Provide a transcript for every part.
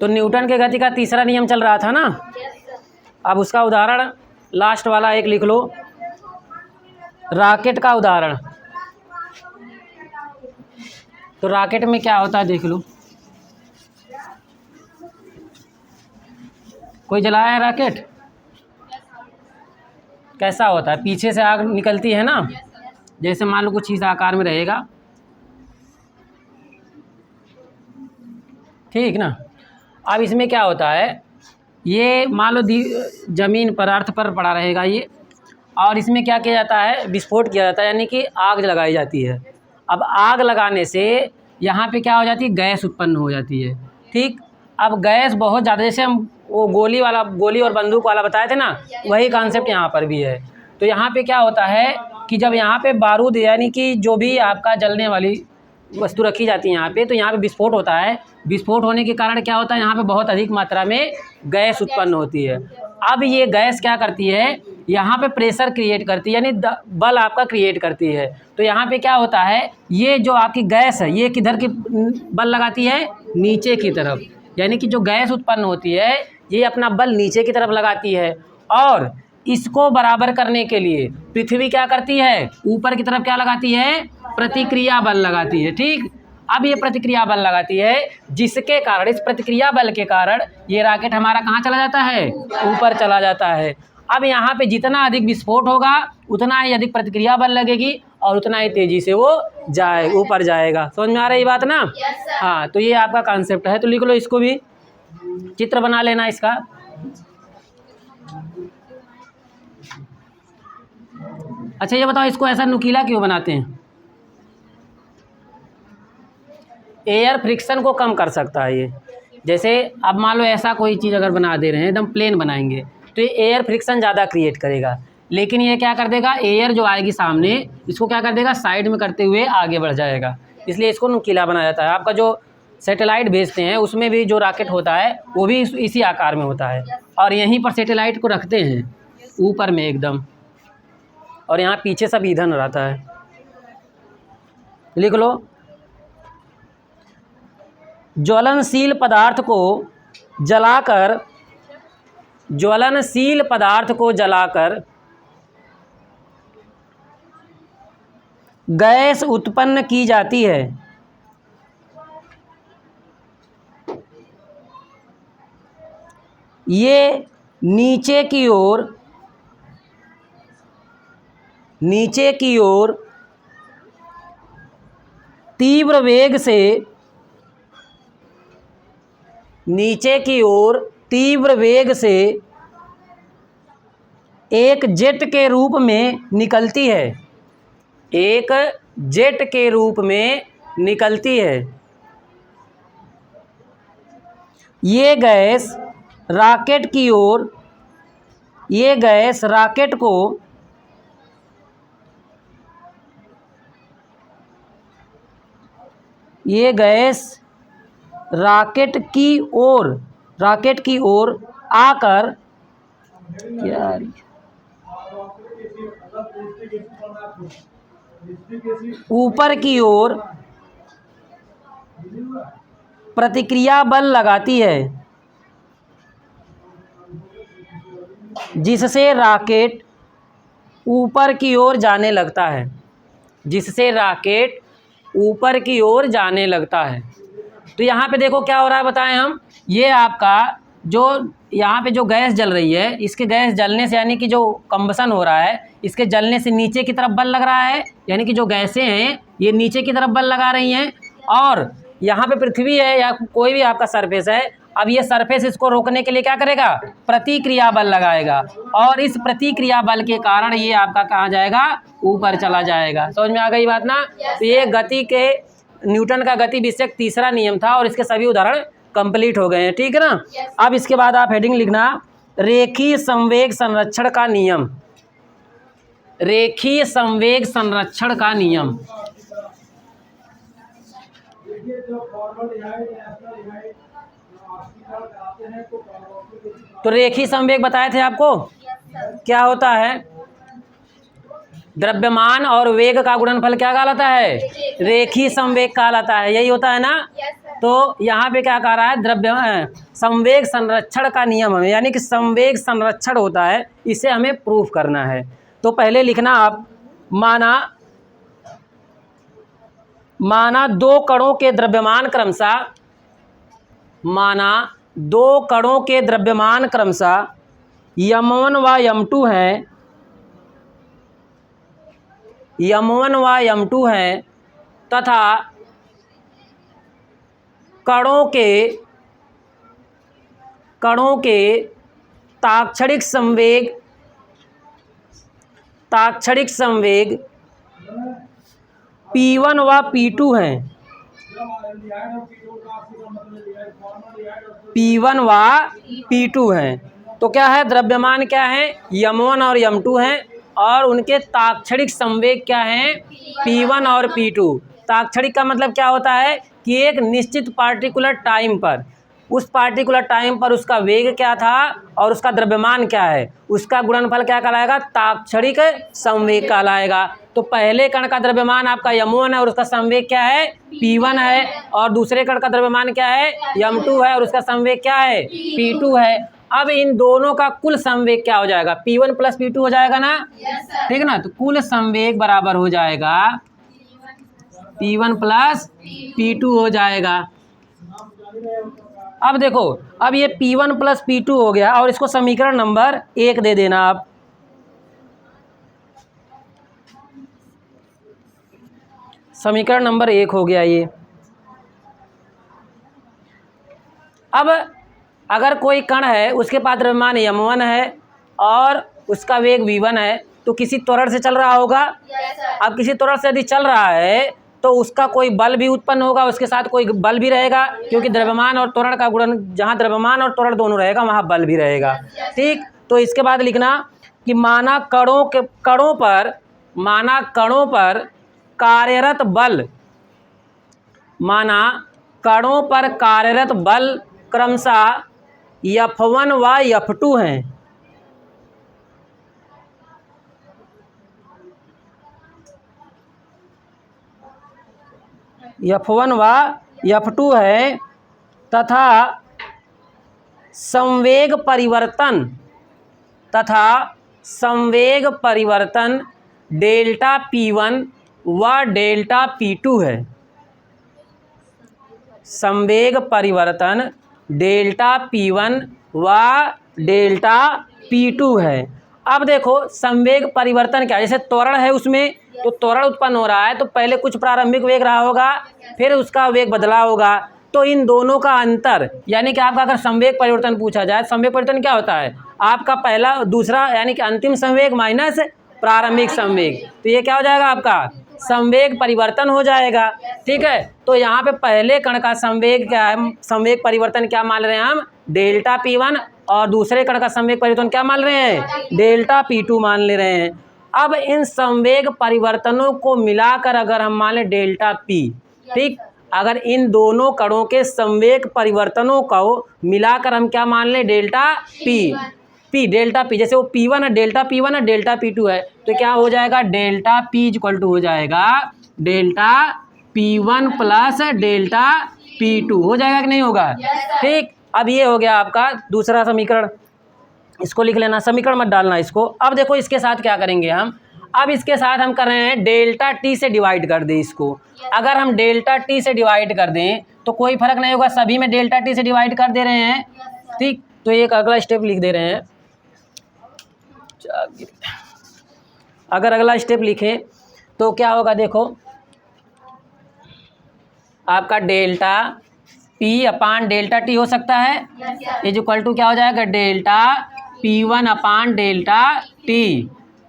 तो न्यूटन के गति का तीसरा नियम चल रहा था ना। अब उसका उदाहरण लास्ट वाला एक लिख लो, रॉकेट का उदाहरण। तो रॉकेट में क्या होता है देख लो। कोई जलाया है रॉकेट? कैसा होता है? पीछे से आग निकलती है ना, जैसे मान लो कुछ इस आकार में रहेगा, ठीक ना। अब इसमें क्या होता है, ये मान लो ज़मीन पर अर्थ पर पड़ा रहेगा ये, और इसमें क्या किया जाता है, विस्फोट किया जाता है, यानी कि आग लगाई जाती है। अब आग लगाने से यहाँ पे क्या हो जाती है, गैस उत्पन्न हो जाती है, ठीक। अब गैस बहुत ज़्यादा, जैसे हम वो गोली और बंदूक वाला बताए थे ना, वही कॉन्सेप्ट यहाँ पर भी है। तो यहाँ पे क्या होता है कि जब यहाँ पे बारूद यानी कि जो भी आपका जलने वाली वस्तु रखी जाती है यहाँ पे, तो यहाँ पे विस्फोट होता है। विस्फोट होने के कारण क्या होता है, यहाँ पे बहुत अधिक मात्रा में गैस उत्पन्न होती है। अब ये गैस क्या करती है, यहाँ पे प्रेशर क्रिएट करती है, यानी बल आपका क्रिएट करती है। तो यहाँ पे क्या होता है, ये जो आपकी गैस है ये किधर की बल लगाती है, नीचे की तरफ। यानी कि जो गैस उत्पन्न होती है ये अपना बल नीचे की तरफ लगाती है, और इसको बराबर करने के लिए पृथ्वी क्या करती है, ऊपर की तरफ क्या लगाती है, प्रतिक्रिया बल लगाती है, ठीक। अब ये प्रतिक्रिया बल लगाती है, जिसके कारण, इस प्रतिक्रिया बल के कारण ये रॉकेट हमारा कहाँ चला जाता है, ऊपर चला जाता है। अब यहाँ पे जितना अधिक विस्फोट होगा उतना ही अधिक प्रतिक्रिया बल लगेगी और उतना ही तेज़ी से वो ऊपर जाएगा। समझ में आ रही बात ना? हाँ, तो ये आपका कॉन्सेप्ट है। तो लिख लो इसको भी, चित्र बना लेना इसका। अच्छा ये बताओ, इसको ऐसा नुकीला क्यों बनाते हैं? एयर फ्रिक्शन को कम कर सकता है ये। जैसे अब मान लो ऐसा कोई चीज़ अगर बना दे रहे हैं, एकदम प्लेन बनाएंगे, तो ये एयर फ्रिक्शन ज़्यादा क्रिएट करेगा। लेकिन ये क्या कर देगा, एयर जो आएगी सामने, इसको क्या कर देगा, साइड में करते हुए आगे बढ़ जाएगा। इसलिए इसको नुकीला बनाया जाता है। आपका जो सैटेलाइट भेजते हैं उसमें भी जो रॉकेट होता है वो भी इसी आकार में होता है, और यहीं पर सैटेलाइट को रखते हैं ऊपर में एकदम, और यहाँ पीछे सब ईंधन रहता है। लिख लो, ज्वलनशील पदार्थ को जलाकर गैस उत्पन्न की जाती है। ये नीचे की ओर तीव्र वेग से एक जेट के रूप में निकलती है। ये गैस रॉकेट की ओर आकर ऊपर की ओर प्रतिक्रिया बल लगाती है, जिससे रॉकेट ऊपर की ओर जाने लगता है। तो यहाँ पे देखो क्या हो रहा है, बताएं हम। ये आपका जो यहाँ पे जो गैस जल रही है, इसके गैस जलने से यानी कि जो कंबसन हो रहा है, इसके जलने से नीचे की तरफ बल लग रहा है, यानी कि जो गैसें हैं ये नीचे की तरफ बल लगा रही हैं। और यहाँ पे पृथ्वी है या कोई भी आपका सरफेस है, अब ये सरफेस इसको रोकने के लिए क्या करेगा, प्रतिक्रिया बल लगाएगा, और इस प्रतिक्रिया बल के कारण ये आपका कहाँ जाएगा, ऊपर चला जाएगा। समझ में आ गई बात ना? तो ये गति के न्यूटन का गति विषयक तीसरा नियम था, और इसके सभी उदाहरण कंप्लीट हो गए हैं, ठीक है ना। अब इसके बाद आप हेडिंग लिखना, रेखीय संवेग संरक्षण का नियम। तो रेखीय संवेग बताए थे आपको, क्या होता है, द्रव्यमान और वेग का गुणनफल क्या कहलाता है, रेखीय संवेग कहलाता है। यही होता है ना। तो यहाँ पे क्या कह रहा है, द्रव्य संवेग संरक्षण का नियम हमें, यानी कि संवेग संरक्षण होता है, इसे हमें प्रूफ करना है। तो पहले लिखना आप, माना दो कणों के द्रव्यमान क्रमशः, माना दो कणों के द्रव्यमान क्रमशः m1 व m2 हैं, m1 व m2 हैं, तथा कणों के ताक्षणिक संवेग P1 व P2 हैं, P1 व P2 हैं। तो क्या है, द्रव्यमान क्या है, m1 और m2 हैं, और उनके ताक्षणिक संवेग क्या हैं, P1 और P2। ताक्षणिक का मतलब क्या होता है कि एक निश्चित पार्टिकुलर टाइम पर, उस पार्टिकुलर टाइम पर उसका वेग क्या था और उसका द्रव्यमान क्या है, उसका गुणनफल क्या कहलाएगा, ताक्षणिक संवेग कहलाएगा। तो पहले कण का द्रव्यमान आपका m1 है और उसका संवेग क्या है, P1 है, और दूसरे कण का द्रव्यमान क्या है, m2 है और उसका संवेग क्या है, P2 है। अब इन दोनों का कुल संवेग क्या हो जाएगा, P1 प्लस P2 हो जाएगा ना, ठीक है ना। तो कुल संवेग बराबर हो जाएगा P1 प्लस P2 हो जाएगा। अब देखो, अब ये P1 प्लस P2 हो गया, और इसको समीकरण नंबर 1 दे देना आप। समीकरण नंबर 1 हो गया ये। अब अगर कोई कण है, उसके पास द्रव्यमान m1 है और उसका वेग v1 है, तो किसी त्वरण से चल रहा होगा। अब किसी त्वरण से यदि चल रहा है तो उसका कोई बल भी उत्पन्न होगा, उसके साथ कोई बल भी रहेगा, क्योंकि द्रव्यमान और त्वरण का गुणन, जहाँ द्रव्यमान और त्वरण दोनों रहेगा वहाँ बल भी रहेगा, ठीक। तो इसके बाद लिखना कि माना कणों पर कार्यरत बल क्रमशः F1 व F2 हैं, F1 व F2 है, तथा संवेग परिवर्तन डेल्टा P1 व डेल्टा P2 है। संवेग परिवर्तन डेल्टा P1 व डेल्टा P2 है। अब देखो, संवेग परिवर्तन क्या है, जैसे त्वरण है, उसमें तो त्वरण उत्पन्न हो रहा है, तो पहले कुछ प्रारंभिक वेग रहा होगा, फिर उसका वेग बदला होगा। तो इन दोनों का अंतर, यानी कि आपका अगर संवेग परिवर्तन पूछा जाए, संवेग परिवर्तन क्या होता है, आपका पहला दूसरा यानी कि अंतिम संवेग माइनस प्रारंभिक संवेग, तो ये क्या हो जाएगा, आपका संवेग परिवर्तन हो जाएगा, ठीक है। तो यहाँ पे पहले कण का संवेग क्या है, संवेग परिवर्तन क्या मान रहे हैं हम, डेल्टा P1, और दूसरे कण का संवेग परिवर्तन क्या मान रहे हैं, डेल्टा P2 मान ले रहे हैं। अब इन संवेग परिवर्तनों को मिलाकर अगर हम मान लें डेल्टा P, ठीक, अगर इन दोनों कणों के संवेग परिवर्तनों को मिलाकर हम क्या मान लें, डेल्टा डेल्टा P, जैसे वो P1 है, डेल्टा P1 है, डेल्टा P2 है, तो क्या हो जाएगा, डेल्टा P इक्वल टू हो जाएगा delta P1 plus delta P2, हो जाएगा कि नहीं होगा, ठीक। अब ये हो गया आपका दूसरा समीकरण, इसको लिख लेना, समीकरण मत डालना इसको। अब देखो इसके साथ क्या करेंगे हम, अब इसके साथ हम कर रहे हैं डेल्टा T से डिवाइड कर दें इसको। अगर हम डेल्टा T से डिवाइड कर दें तो कोई फर्क नहीं होगा, सभी में डेल्टा T से डिवाइड कर दे रहे हैं, ठीक। तो एक अगला स्टेप लिख दे रहे हैं, अगर अगला स्टेप लिखें तो क्या होगा, देखो आपका डेल्टा P अपान डेल्टा T हो सकता है, इज इक्वल टू क्या हो जाएगा, डेल्टा P1 अपान डेल्टा T।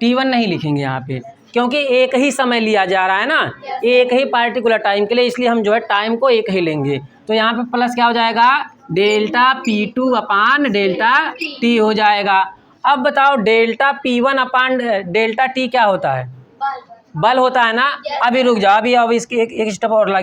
T1 नहीं लिखेंगे यहाँ पे, क्योंकि एक ही समय लिया जा रहा है ना, एक ही पार्टिकुलर टाइम के लिए, इसलिए हम जो है टाइम को एक ही लेंगे। तो यहाँ पे प्लस क्या हो जाएगा, डेल्टा P2 अपान डेल्टा T हो जाएगा। अब बताओ डेल्टा P1 अपान डेल्टा T क्या होता है, बल होता है ना। अभी रुक जाओ, अभी इसके एक स्टेप और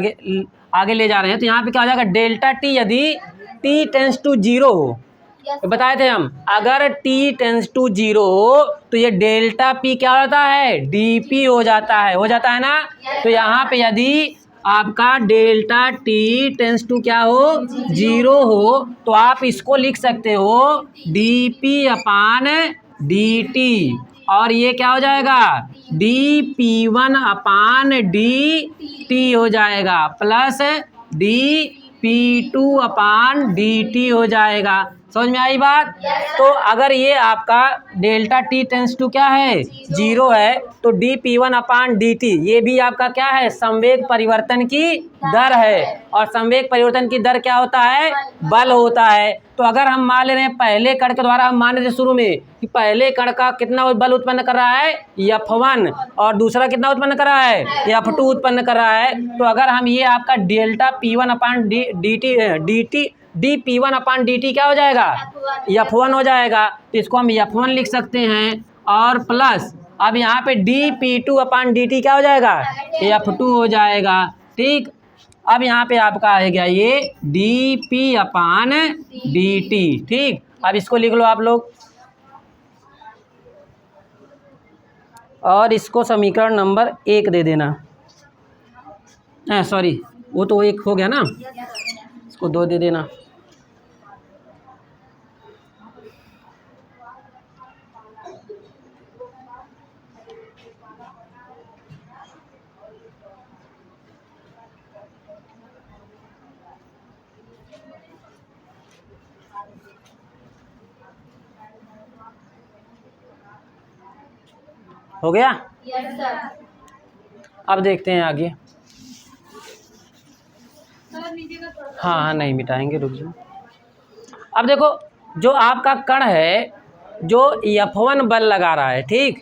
आगे ले जा रहे हैं। तो यहाँ पे क्या हो जाएगा, डेल्टा T यदि T टेंस टू 0 हो, तो बताए थे हम, अगर T टेंस टू 0 हो तो ये डेल्टा P क्या होता है, dP हो जाता है ना। तो यहाँ पे यदि आपका डेल्टा टी टेंस टू क्या हो, 0 हो, तो आप इसको लिख सकते हो dp/dt, और ये क्या हो जाएगा, dp1/dt हो जाएगा प्लस dp2/dt हो जाएगा। समझ में आई बात? तो अगर ये आपका डेल्टा टी टेंस टू क्या है, 0 है, तो dp1/dt ये भी आपका क्या है, संवेग परिवर्तन की दर है, और संवेग परिवर्तन की दर क्या होता है, बल होता है। तो अगर हम मान ले रहे हैं पहले कण के द्वारा, हम मान रहे थे शुरू में कि पहले कण का कितना बल उत्पन्न कर रहा है, F1, और दूसरा कितना उत्पन्न कर रहा है, F2 उत्पन्न कर रहा है। तो अगर हम ये आपका डेल्टा P1/dt dp1/dt क्या हो जाएगा, F1 हो जाएगा, तो इसको हम F1 लिख सकते हैं, और प्लस अब यहाँ पे dp2/dt क्या हो जाएगा, F2 हो जाएगा। ठीक, अब यहाँ पे आपका आ गया ये dp/dt। ठीक, अब इसको लिख लो आप लोग, और इसको समीकरण नंबर 1 दे देना। सॉरी, वो तो 1 हो गया ना, इसको 2 दे देना। हो गया? Yes sir. अब देखते हैं आगे। हाँ, नहीं मिटाएंगे, रुक जाओ। अब देखो, जो आपका कण है जो F1 बल लगा रहा है, ठीक,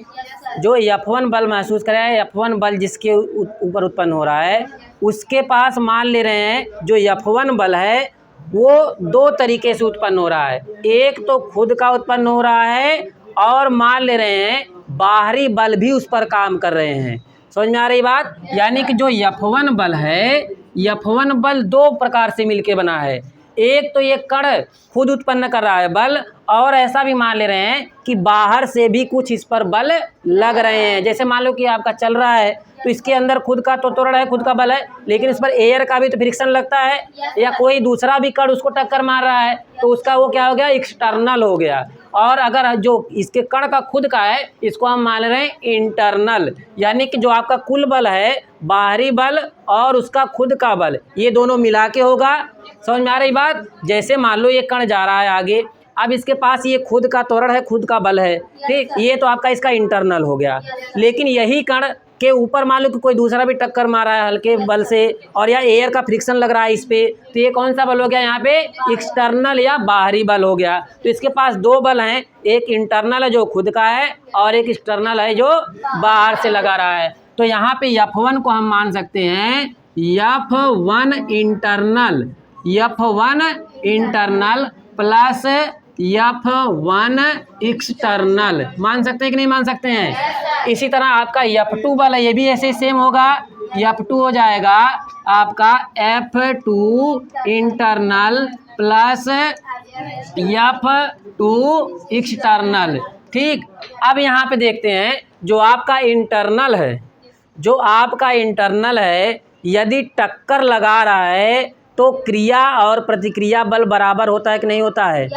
जो F1 बल महसूस कर रहा है, F1 बल जिसके ऊपर उत्पन्न हो रहा है, उसके पास मान ले रहे हैं जो F1 बल है वो 2 तरीके से उत्पन्न हो रहा है। एक तो खुद का उत्पन्न हो रहा है, और मान ले रहे हैं बाहरी बल भी उस पर काम कर रहे हैं। समझ में आ रही बात? यानी कि जो F1 बल है, F1 बल 2 प्रकार से मिलके बना है। एक तो ये कण खुद उत्पन्न कर रहा है बल, और ऐसा भी मान ले रहे हैं कि बाहर से भी कुछ इस पर बल लग रहे हैं। जैसे मान लो कि आपका चल रहा है, तो इसके अंदर खुद का तो त्वरण है, खुद का बल है, लेकिन इस पर एयर का भी तो फ्रिक्शन लगता है, या कोई दूसरा भी कण उसको टक्कर मार रहा है, तो उसका वो क्या हो गया, एक्सटर्नल हो गया। और अगर जो इसके कण का खुद का है, इसको हम मान रहे हैं इंटरनल, यानी कि जो आपका कुल बल है, बाहरी बल और उसका खुद का बल, ये दोनों मिला के होगा। समझ में आ रही बात? जैसे मान लो ये कण जा रहा है आगे, अब इसके पास ये खुद का त्वरण है, खुद का बल है, ठीक, ये तो आपका इसका इंटरनल हो गया। लेकिन यही कण के ऊपर मान लो कि कोई दूसरा भी टक्कर मारा है हल्के बल से, और या एयर का फ्रिक्शन लग रहा है इस पे, तो ये कौन सा बल हो गया, यहाँ पे एक्सटर्नल या बाहरी बल हो गया। तो इसके पास 2 बल हैं, एक इंटरनल है जो खुद का है, और एक एक्सटर्नल है जो बाहर से लगा रहा है। तो यहाँ पे F1 को हम मान सकते हैं F1 internal plus F1 external, मान सकते हैं कि नहीं मान सकते हैं? इसी तरह आपका F2 बल है, ये भी ऐसे सेम होगा, F2 हो जाएगा आपका F2 internal plus F2 external. ठीक, अब यहाँ पे देखते हैं जो आपका इंटरनल है, यदि टक्कर लगा रहा है तो क्रिया और प्रतिक्रिया बल बराबर होता है कि नहीं होता है?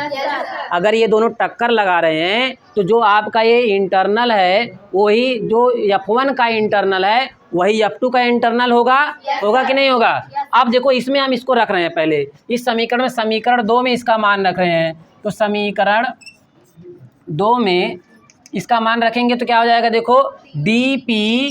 अगर ये दोनों टक्कर लगा रहे हैं, तो जो आपका ये इंटरनल है, वही जो F1 का इंटरनल है वही F2 का इंटरनल होगा कि नहीं होगा? अब देखो, इसमें हम इसको रख रहे हैं पहले, इस समीकरण में, समीकरण 2 में इसका मान रख रहे हैं, तो समीकरण 2 में इसका मान रखेंगे तो क्या हो जाएगा, देखो dp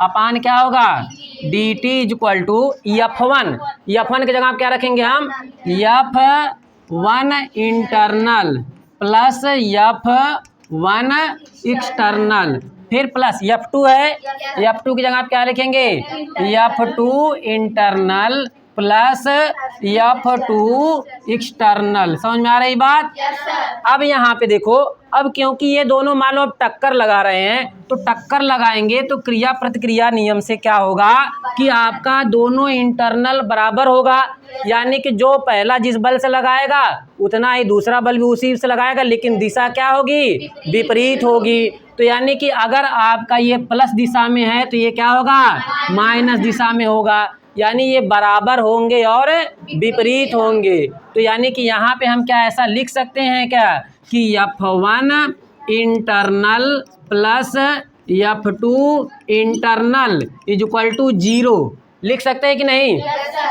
अपान क्या होगा, dt is equal to F1 की जगह आप क्या रखेंगे, हम F1 internal plus F1 external, फिर प्लस F2 है, F2 की जगह आप क्या लिखेंगे, F2 internal plus F2 external. समझ में आ रही बात? अब यहाँ पे देखो, अब क्योंकि ये दोनों मान लो अब टक्कर लगा रहे हैं, तो टक्कर लगाएंगे तो क्रिया प्रतिक्रिया नियम से क्या होगा कि आपका दोनों इंटरनल बराबर होगा, यानी कि जो पहला जिस बल से लगाएगा उतना ही दूसरा बल भी उसी से लगाएगा, लेकिन दिशा क्या होगी, विपरीत होगी। तो यानी कि अगर आपका ये प्लस दिशा में है तो ये क्या होगा, माइनस दिशा में होगा। यानी ये बराबर होंगे और विपरीत होंगे। तो यानी कि यहाँ पे हम क्या ऐसा लिख सकते हैं क्या कि F1 internal plus F2 internal is equal to 0 लिख सकते हैं कि नहीं?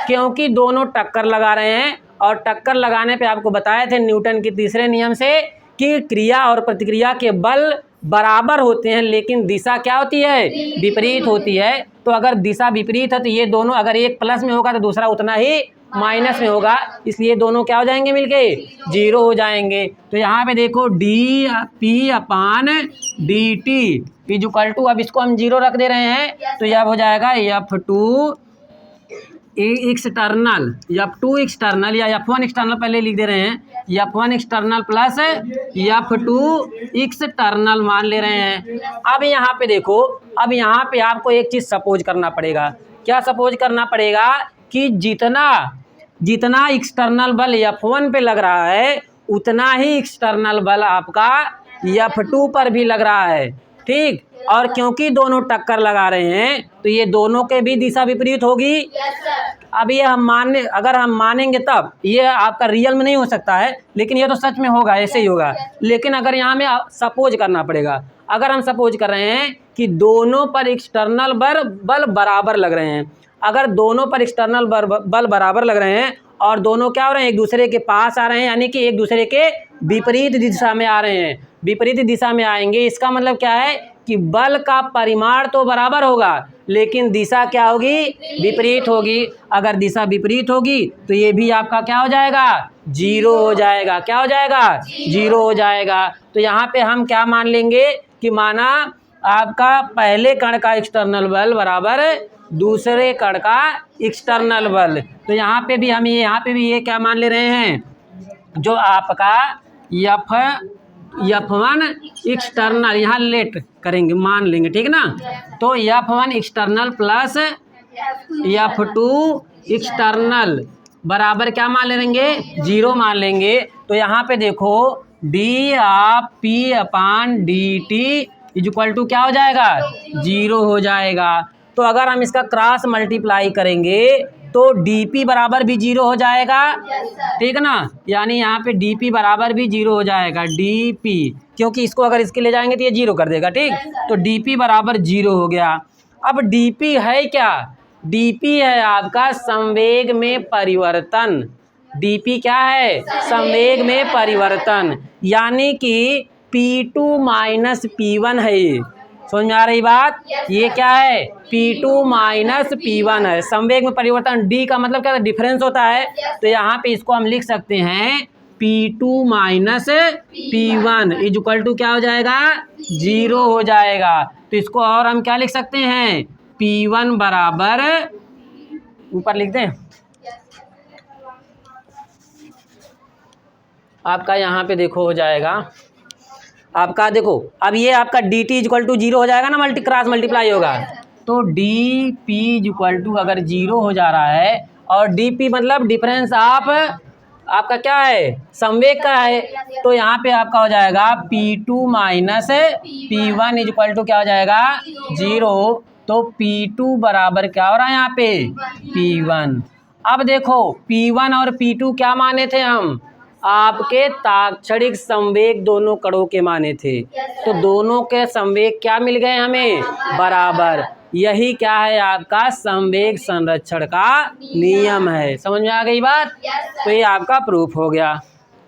क्योंकि दोनों टक्कर लगा रहे हैं और टक्कर लगाने पे आपको बताए थे न्यूटन के तीसरे नियम से कि क्रिया और प्रतिक्रिया के बल बराबर होते हैं लेकिन दिशा क्या होती है? विपरीत होती है। तो अगर दिशा विपरीत है तो ये दोनों, अगर एक प्लस में होगा तो दूसरा उतना ही माइनस में होगा, इसलिए दोनों क्या हो जाएंगे मिलके? 0 हो जाएंगे। तो यहाँ पे देखो D P upon D T is equal to, अब इसको हम 0 रख दे रहे हैं तो यह हो जाएगा F2 एक्सटर्नल, F2 एक्सटर्नल या F1 एक्सटर्नल पहले लिख दे रहे हैं, F1 external plus F2 external मान ले रहे हैं। अब यहाँ पे देखो, अब यहाँ पे आपको एक चीज़ सपोज करना पड़ेगा। क्या सपोज करना पड़ेगा? कि जितना एक्सटर्नल बल F1 पे लग रहा है उतना ही एक्सटर्नल बल आपका F2 पर भी लग रहा है, ठीक। और क्योंकि दोनों टक्कर लगा रहे हैं तो ये दोनों के भी दिशा विपरीत होगी। अब ये अगर हम मानेंगे तब, ये आपका रियल में नहीं हो सकता है लेकिन ये तो सच में होगा, ऐसे ही होगा। लेकिन अगर यहाँ में सपोज करना पड़ेगा, अगर हम सपोज कर रहे हैं कि दोनों पर एक्सटर्नल बल बराबर लग रहे हैं, अगर दोनों पर एक्सटर्नल बल बराबर लग रहे हैं और दोनों क्या हो रहे हैं? एक दूसरे के पास आ रहे हैं, यानी कि एक दूसरे के विपरीत दिशा में आ रहे हैं, विपरीत दिशा में आएंगे। इसका मतलब क्या है कि बल का परिमाण तो बराबर होगा लेकिन दिशा क्या होगी? विपरीत होगी। अगर दिशा विपरीत होगी तो ये भी आपका क्या हो जाएगा? 0 हो जाएगा। क्या हो जाएगा? 0 हो जाएगा। तो यहाँ पे हम क्या मान लेंगे कि माना आपका पहले कण का एक्सटर्नल बल बराबर दूसरे कण का एक्सटर्नल बल। तो यहाँ पे भी हम ये क्या मान ले रहे हैं? जो आपका F1 एक्सटर्नल, यहाँ लेट करेंगे, मान लेंगे, ठीक ना। तो F1 external plus F2 external बराबर क्या मान लेंगे? 0 मान लेंगे। तो यहाँ पे देखो डी आप P upon D T is equal to क्या हो जाएगा? 0 हो जाएगा। तो अगर हम इसका क्रॉस मल्टीप्लाई करेंगे तो dp बराबर भी 0 हो जाएगा, ठीक ना। यानी यहाँ पे dp बराबर भी 0 हो जाएगा, dp, क्योंकि इसको अगर इसके ले जाएंगे तो ये 0 कर देगा, ठीक। तो dp बराबर 0 हो गया। अब dp है क्या? dp है आपका संवेग में परिवर्तन। dp क्या है? संवेग में परिवर्तन, यानी कि P2 माइनस P1 है ये। समझ में आ रही बात? ये क्या है? P2 माइनस P1 है। संवेग में परिवर्तन, D का मतलब क्या है? डिफरेंस होता है। तो यहाँ पे इसको हम लिख सकते हैं P2 minus P1 is equal to क्या हो जाएगा? 0 हो जाएगा। तो इसको और हम क्या लिख सकते हैं? P1 बराबर, ऊपर लिख दें आपका, यहाँ पे देखो हो जाएगा आपका, देखो अब ये आपका डी टी इक्वल टू 0 हो जाएगा ना, क्रॉस मल्टीप्लाई होगा। तो डी पी इक्वल टू अगर 0 हो जा रहा है और डी पी मतलब डिफरेंस ऑफ आपका क्या है? संवेग का है। तो यहाँ पे आपका हो जाएगा P2 minus P1 is equal to क्या हो जाएगा? 0। तो P2 बराबर क्या हो रहा है यहाँ पे? P1। अब देखो P1 और P2 क्या माने थे हम? आपके ताक्षणिक संवेग दोनों कणों के माने थे। तो दोनों के संवेग क्या मिल गए हमें? बराबर। यही क्या है? आपका संवेग संरक्षण का नियम है। समझ में आ गई बात? तो ये आपका प्रूफ हो गया।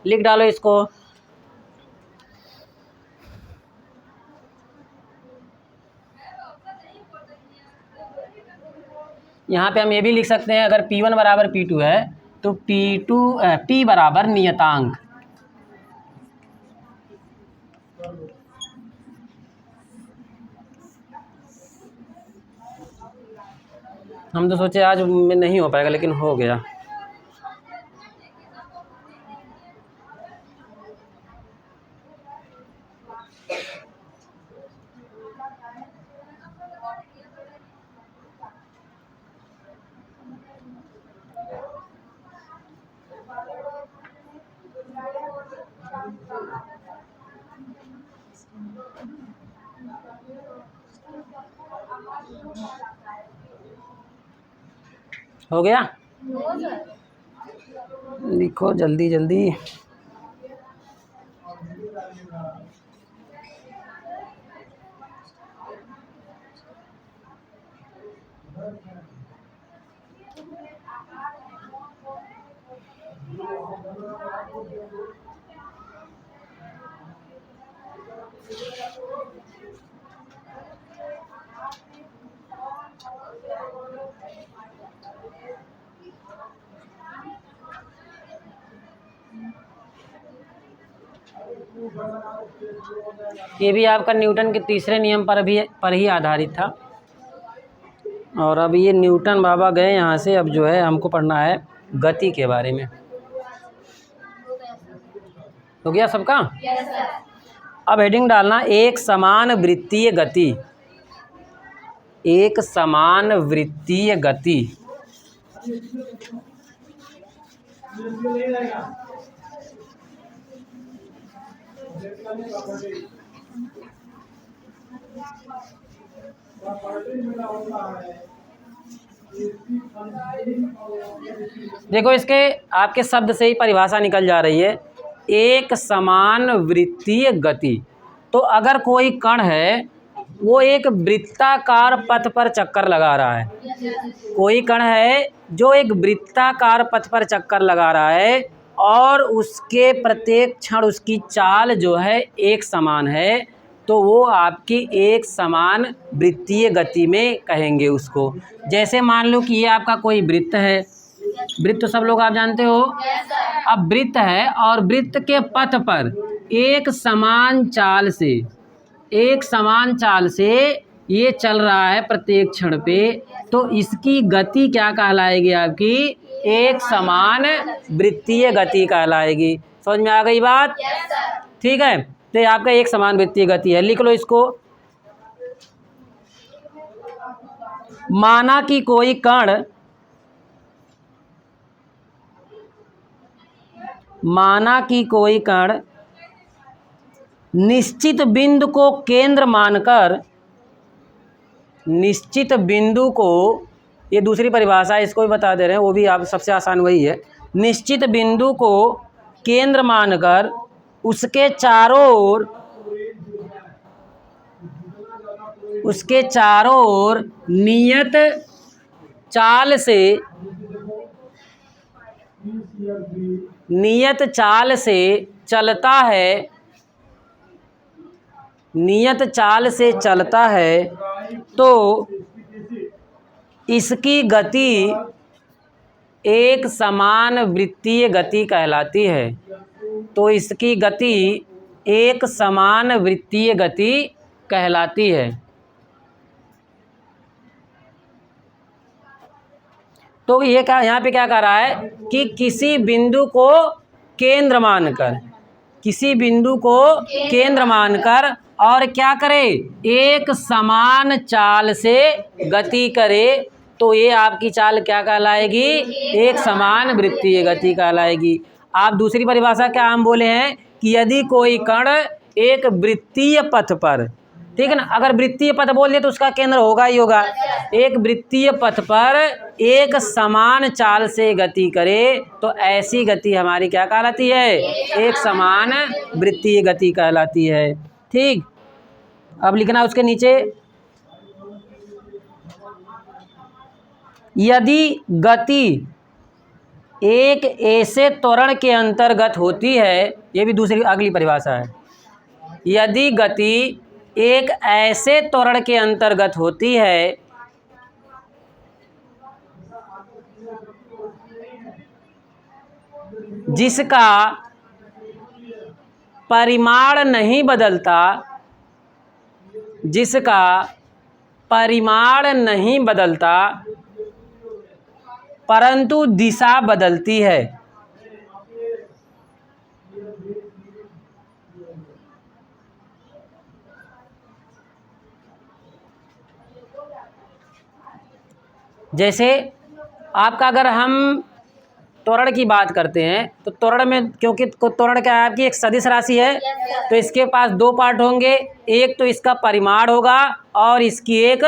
लिख डालो इसको। यहाँ पे हम ये भी लिख सकते हैं, अगर P1 बराबर P2 है तो P बराबर नियतांक। हम तो सोचे आज में नहीं हो पाएगा लेकिन हो गया। हो गया? लिखो जल्दी जल्दी। ये भी आपका न्यूटन के तीसरे नियम पर ही आधारित था। और अब ये न्यूटन बाबा गए यहाँ से, अब जो है हमको पढ़ना है गति के बारे में। हो गया सबका? अब हेडिंग डालना एक समान वृत्तीय गति। एक समान वृत्तीय गति। देखो इसके आपके शब्द से ही परिभाषा निकल जा रही है, एक समान वृत्तीय गति। तो अगर कोई कण है वो एक वृत्ताकार पथ पर चक्कर लगा रहा है, कोई कण है जो एक वृत्ताकार पथ पर चक्कर लगा रहा है और उसके प्रत्येक क्षण उसकी चाल जो है एक समान है, तो वो आपकी एक समान वृत्तीय गति में कहेंगे उसको। जैसे मान लो कि ये आपका कोई वृत्त है, वृत्त तो सब लोग आप जानते हो। अब वृत्त है और वृत्त के पथ पर एक समान चाल से ये चल रहा है प्रत्येक क्षण पे, तो इसकी गति क्या कहलाएगी? आपकी एक समान वृत्तीय गति कहलाएगी। समझ में आ गई बात? ठीक है, तो ये आपका एक समान वृत्तीय गति है। लिख लो इसको। माना कि कोई कण निश्चित बिंदु को केंद्र मानकर, निश्चित बिंदु को, ये दूसरी परिभाषा है, इसको भी बता दे रहे हैं, वो भी आप सबसे आसान वही है। निश्चित बिंदु को केंद्र मानकर उसके चारों ओर नियत चाल से चलता है, तो इसकी गति एक समान वृत्तीय गति कहलाती है। तो इसकी गति एक समान वृत्तीय गति कहलाती है। तो ये क्या यहाँ पे क्या कह रहा है कि किसी बिंदु को केंद्र मानकर और क्या करे, एक समान चाल से गति करे, तो ये आपकी चाल क्या कहलाएगी? एक समान वृत्तीय गति कहलाएगी। आप दूसरी परिभाषा क्या हम बोले हैं कि यदि कोई कण एक वृत्तीय पथ पर, ठीक है ना, अगर वृत्तीय पथ बोल दिए तो उसका केंद्र होगा ही होगा। एक वृत्तीय पथ पर एक समान चाल से गति करे, तो ऐसी गति हमारी क्या कहलाती है? एक समान वृत्तीय गति कहलाती है। ठीक, अब लिखना उसके नीचे, यदि गति एक ऐसे त्वरण के अंतर्गत होती है, ये भी दूसरी अगली परिभाषा है, यदि गति एक ऐसे त्वरण के अंतर्गत होती है जिसका परिमाण नहीं बदलता परंतु दिशा बदलती है। जैसे आपका अगर हम त्वरण की बात करते हैं तो त्वरण में, क्योंकि त्वरण क्या है आपकी एक सदिश राशि है, तो इसके पास दो पार्ट होंगे, एक तो इसका परिमाण होगा और इसकी एक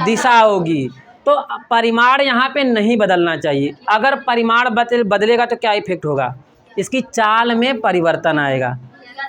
दिशा होगी। तो परिमाण यहाँ पे नहीं बदलना चाहिए। अगर परिमाण बदलेगा तो क्या इफेक्ट होगा, इसकी चाल में परिवर्तन आएगा।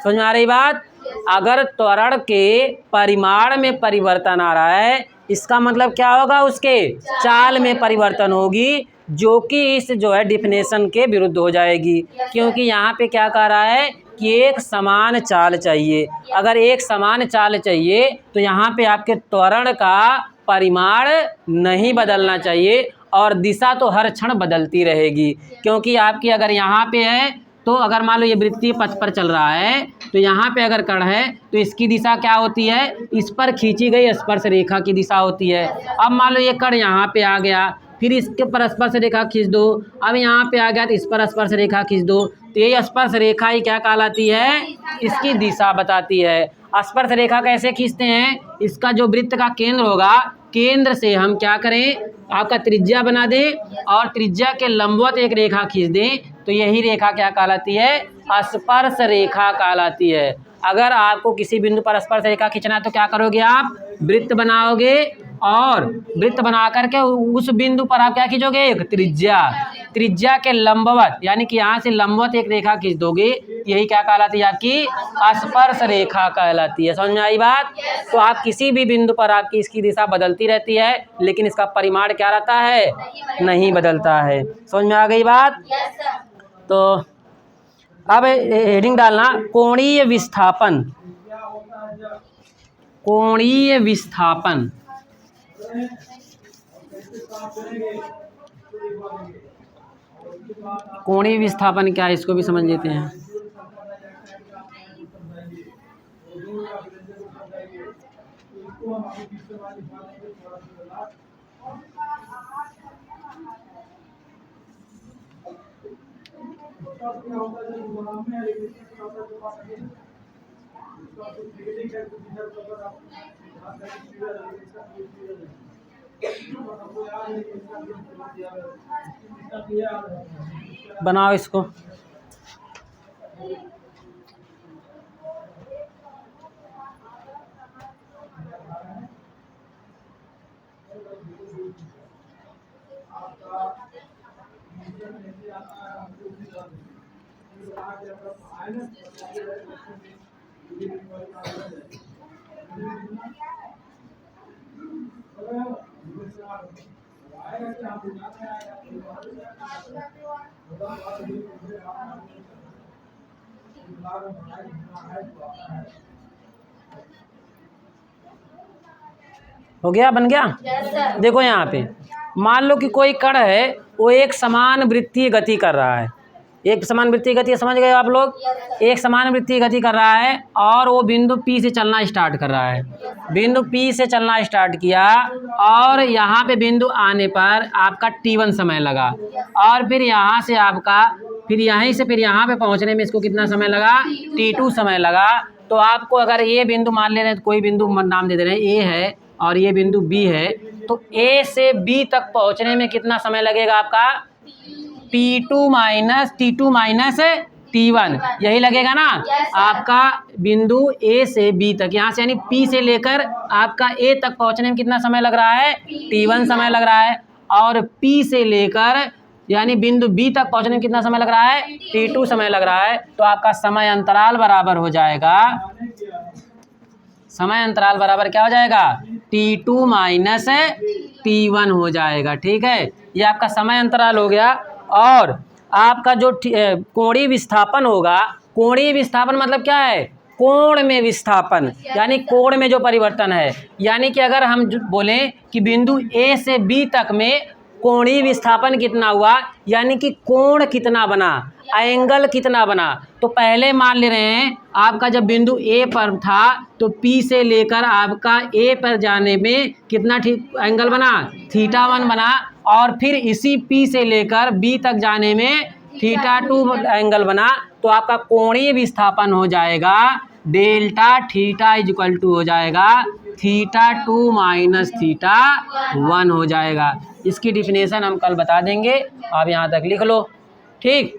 समझ में आ रही बात? अगर त्वरण के परिमाण में परिवर्तन आ रहा है, इसका मतलब क्या होगा, उसके चाल में परिवर्तन होगी, जो कि इस जो है डिफिनेशन के विरुद्ध हो जाएगी। क्योंकि यहाँ पे क्या कह रहा है कि एक समान चाल चाहिए। अगर एक समान चाल चाहिए तो यहाँ पे आपके त्वरण का परिमाण नहीं बदलना चाहिए और दिशा तो हर क्षण बदलती रहेगी। क्योंकि आपकी अगर यहाँ पे है तो अगर मान लो ये वृत्तीय पथ पर चल रहा है तो यहाँ पे अगर कण है तो इसकी दिशा क्या होती है, इस पर खींची गई स्पर्श रेखा की दिशा होती है। अब मान लो ये कण यहाँ पे आ गया, फिर इसके पर स्पर्श रेखा खींच दो, अब यहाँ पे आ गया तो इस पर स्पर्श रेखा खींच दो, तो ये स्पर्श रेखा ही क्या कहलाती है, इसकी दिशा बताती है। स्पर्श रेखा कैसे खींचते हैं, इसका जो वृत्त का केंद्र होगा, केंद्र से हम क्या करें, आपका त्रिज्या बना दें और त्रिज्या के लंबवत एक रेखा खींच दें, तो यही रेखा क्या कहलाती है, स्पर्श रेखा कहलाती है। अगर आपको किसी बिंदु पर स्पर्श रेखा खींचना है तो क्या करोगे, आप वृत्त बनाओगे और वृत्त बना करके उस बिंदु पर आप क्या खींचोगे, एक त्रिज्या के लंबवत, यानी कि यहाँ से लंबवत एक रेखा खींच दोगे, यही क्या कहलाती है, आपकी स्पर्श रेखा कहलाती है। समझ में आई बात? तो आप किसी भी बिंदु पर आपकी इसकी दिशा बदलती रहती है, लेकिन इसका परिमाण क्या रहता है, नहीं बदलता है। समझ में आ गई बात? तो अब हेडिंग डालना, कोणीय विस्थापन। कोणीय विस्थापन, कोणीय विस्थापन क्या है, इसको भी समझ लेते हैं। बनाओ इसको। हो गया, बन गया? देखो यहाँ पे मान लो कि कोई कण है, वो एक समान वृत्तीय गति कर रहा है, एक समान वृत्तीय गति, समझ गए आप लोग? एक समान वृत्तीय गति कर रहा है और वो बिंदु P से चलना स्टार्ट कर रहा है। बिंदु P से चलना स्टार्ट किया और यहाँ पे बिंदु आने पर आपका T1 समय लगा, और फिर यहाँ से आपका फिर यहीं से फिर यहाँ पे पहुँचने में इसको कितना समय लगा, T2 समय लगा। तो आपको अगर ये बिंदु मान ले रहे हैं, तो कोई बिंदु नाम दे दे रहे हैं, A है और ये बिंदु B है, तो A से B तक पहुँचने में कितना समय लगेगा आपका, T2 माइनस T1, यही लगेगा ना। आपका बिंदु A से B तक, यहाँ से यानी P से लेकर आपका A तक पहुँचने में कितना समय लग रहा है, T1 समय लग रहा है, और P से लेकर यानी बिंदु B तक पहुँचने में कितना समय लग रहा है, T2 समय लग रहा है। तो आपका समय अंतराल बराबर हो जाएगा, समय अंतराल बराबर क्या हो जाएगा, T2 माइनस T1 हो जाएगा। ठीक है, ये आपका समय अंतराल हो गया। और आपका जो कोणीय विस्थापन होगा, कोणीय विस्थापन मतलब क्या है, कोण में विस्थापन, यानी कोण में जो परिवर्तन है। यानी कि अगर हम बोलें कि बिंदु A से B तक में कोणीय विस्थापन कितना हुआ, यानी कि कोण कितना बना, एंगल कितना बना, तो पहले मान ले रहे हैं आपका जब बिंदु A पर था तो P से लेकर आपका A पर जाने में कितना एंगल बना, θ1 बना, और फिर इसी P से लेकर B तक जाने में θ2 एंगल बना। तो आपका कोणीय विस्थापन हो जाएगा डेल्टा थीटा इक्वल टू हो जाएगा θ2 माइनस θ1 हो जाएगा। इसकी डिफिनेशन हम कल बता देंगे, आप यहाँ तक लिख लो। ठीक।